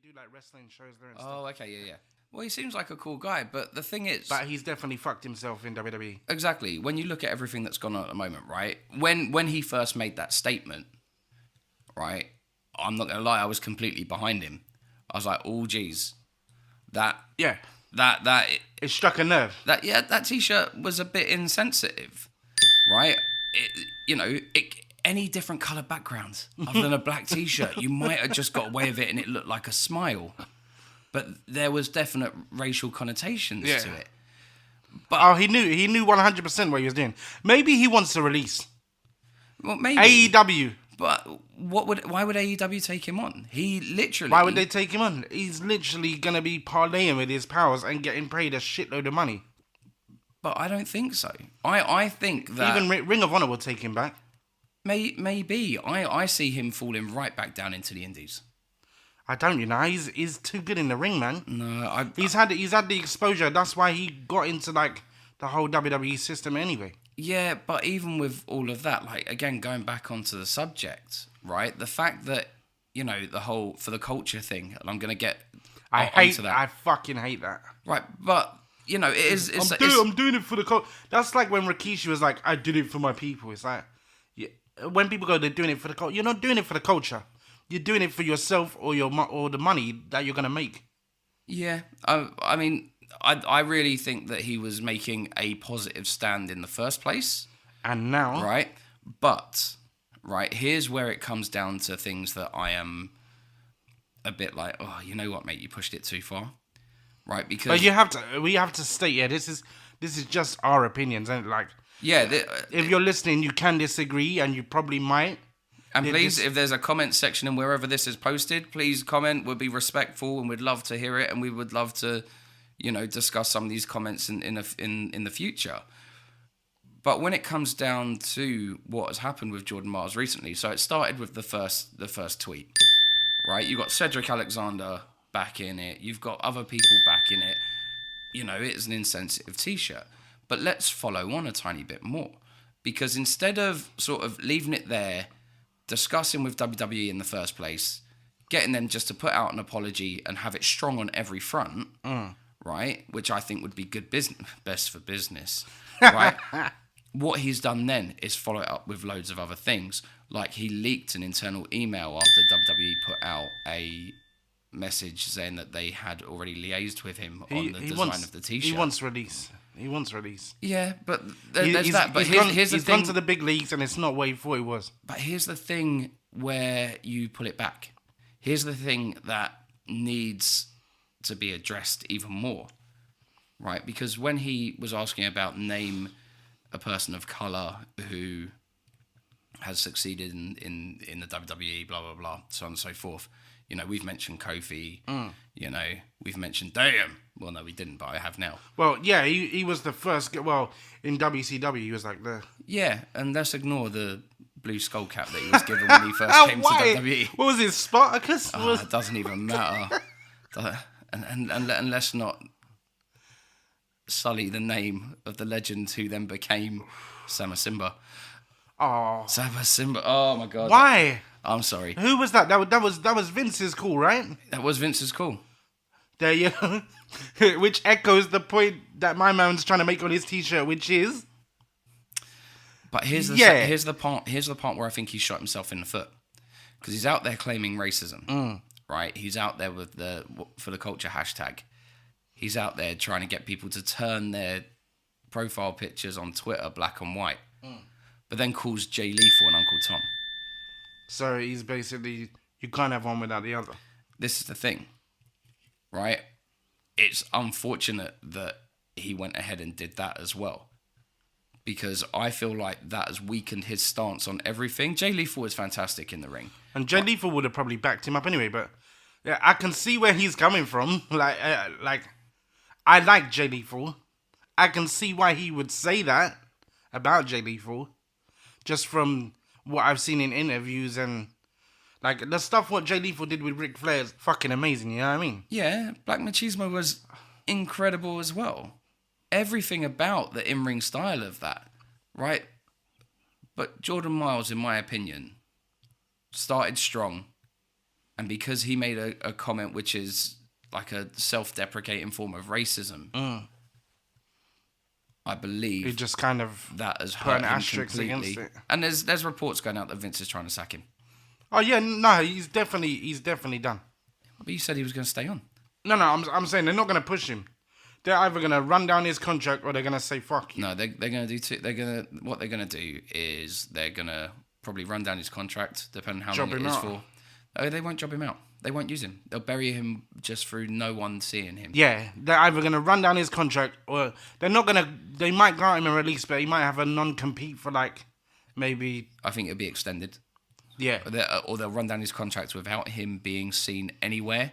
do like wrestling shows there and stuff. Oh, okay, yeah. Well, he seems like a cool guy, but the thing is... But he's definitely fucked himself in WWE. Exactly. When you look at everything that's gone on at the moment, right? When he first made that statement, right? I'm not going to lie, I was completely behind him. I was like, oh, geez. That It struck a nerve. That T-shirt was a bit insensitive, right? Any different coloured background other than a black T-shirt, you might have just got away with it and it looked like a smile. But there was definite racial connotations to it. But he knew 100% what he was doing. Maybe he wants to release. Well, maybe AEW. But why would AEW take him on? He literally... Why would they take him on? He's literally going to be parlaying with his powers and getting paid a shitload of money. But I don't think so. I think that... Even Ring of Honor will take him back. Maybe. I see him falling right back down into the indies. I don't, he's too good in the ring, man. No, he's had the exposure. That's why he got into like the whole WWE system anyway. Yeah, but even with all of that, like again going back onto the subject, right? The fact that the whole for the culture thing, and I'm gonna get onto that. I fucking hate that. Right, but it is. I'm doing it for the culture. That's like when Rikishi was like, "I did it for my people." It's like, when people go, they're doing it for the culture. You're not doing it for the culture. You're doing it for yourself or the money that you're gonna make. Yeah, I mean, I really think that he was making a positive stand in the first place, and now, right? But here's where it comes down to things that I am a bit like, oh, you know what, mate, you pushed it too far, right? Because we have to state, this is just our opinions, and like, if you're listening, you can disagree, and you probably might. And please, if there's a comment section and wherever this is posted, please comment. We'll be respectful and we'd love to hear it, and we would love to, discuss some of these comments in the future. But when it comes down to what has happened with Jordan Myles recently, so it started with the first tweet, right? You got Cedric Alexander back in it. You've got other people back in it. It's an insensitive T-shirt. But let's follow on a tiny bit more, because instead of sort of leaving it there, discussing with WWE in the first place, getting them just to put out an apology and have it strong on every front, right? Which I think would be good business, best for business, right? What he's done then is follow it up with loads of other things. Like he leaked an internal email after WWE put out a message saying that they had already liaised with him on the design of the T-shirt. He wants release. Yeah, but there's that. But here's the thing. Gone to the big leagues and it's not what he thought it was. But here's the thing where you pull it back. Here's the thing that needs to be addressed even more, right? Because when he was asking about name a person of colour who has succeeded in the WWE, blah, blah, blah, so on and so forth. We've mentioned Kofi. We've mentioned Damn. Well, no, we didn't, but I have now. Well, yeah, he was the first. Well, in WCW, he was like the... Yeah, and let's ignore the blue skull cap that he was given when he first came to WWE. What was it, Spartacus? It doesn't even matter. And let's not sully the name of the legend who then became Samasimba. Oh, Samasimba. Oh my God. Why? I'm sorry. Who was that? That was Vince's call, right? That was Vince's call. There you go. Which echoes the point that my man's trying to make on his T-shirt, which is. But here's the part where I think he shot himself in the foot, because he's out there claiming racism, right? He's out there with the for the culture hashtag. He's out there trying to get people to turn their profile pictures on Twitter black and white, but then calls Jay Lethal and Uncle Tom. So he's basically, you can't have one without the other. This is the thing, right? It's unfortunate that he went ahead and did that as well, because I feel like that has weakened his stance on everything. Jay Lethal is fantastic in the ring. And Jay Lethal would have probably backed him up anyway, but yeah, I can see where he's coming from. Like I like Jay Lethal. I can see why he would say that about Jay Lethal, just from what I've seen in interviews, and like the stuff what Jay Lethal did with Ric Flair is fucking amazing, you know what I mean? Yeah, Black Machismo was incredible as well. Everything about the in-ring style of that, right? But Jordan Myles, in my opinion, started strong, And because he made a comment which is like a self-deprecating form of racism, I believe He just kind of that has put hurt an him asterisk completely. against it. And there's reports going out that Vince is trying to sack him. Oh yeah, no, he's definitely done. But you said he was going to stay on. No, I'm saying they're not going to push him. They're either going to run down his contract or they're going to say fuck you. No, they're going to do two. What they're going to do is they're going to probably run down his contract, depending on how long it is for. Oh, they won't job him out. They won't use him. They'll bury him just through no one seeing him. Yeah, they're either going to run down his contract or they're not going to. They might grant him a release, but he might have a non-compete for like maybe. I think it'll be extended. Yeah. Or they'll run down his contract without him being seen anywhere.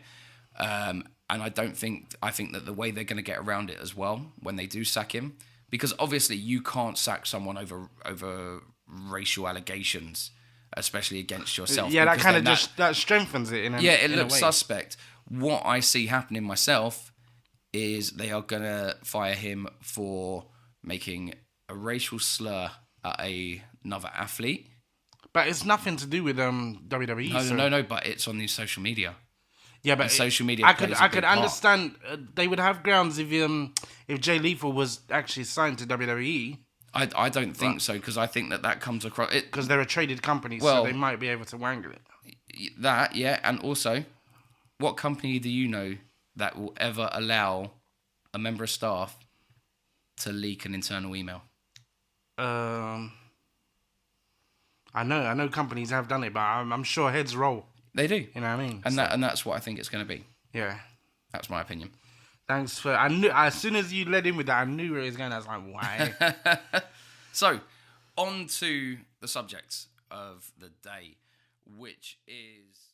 And I think that the way they're going to get around it as well when they do sack him, because obviously you can't sack someone over racial allegations, especially against yourself. Yeah, that kind of that strengthens it. It looks suspect. What I see happening myself is they are going to fire him for making a racial slur at another athlete. But it's nothing to do with WWE. No, but it's on his social media. Yeah, but social media. I could understand they would have grounds if Jay Lethal was actually signed to WWE. I don't think so, because I think that comes across it because they're a traded company, so they might be able to wangle it. That and also, what company do you know that will ever allow a member of staff to leak an internal email? I know companies have done it, but I'm sure heads roll. They do. You know what I mean? And that's what I think it's going to be. Yeah. That's my opinion. Thanks for... I knew... As soon as you led in with that, I knew where it was going. I was like, why? So, on to the subject of the day, which is...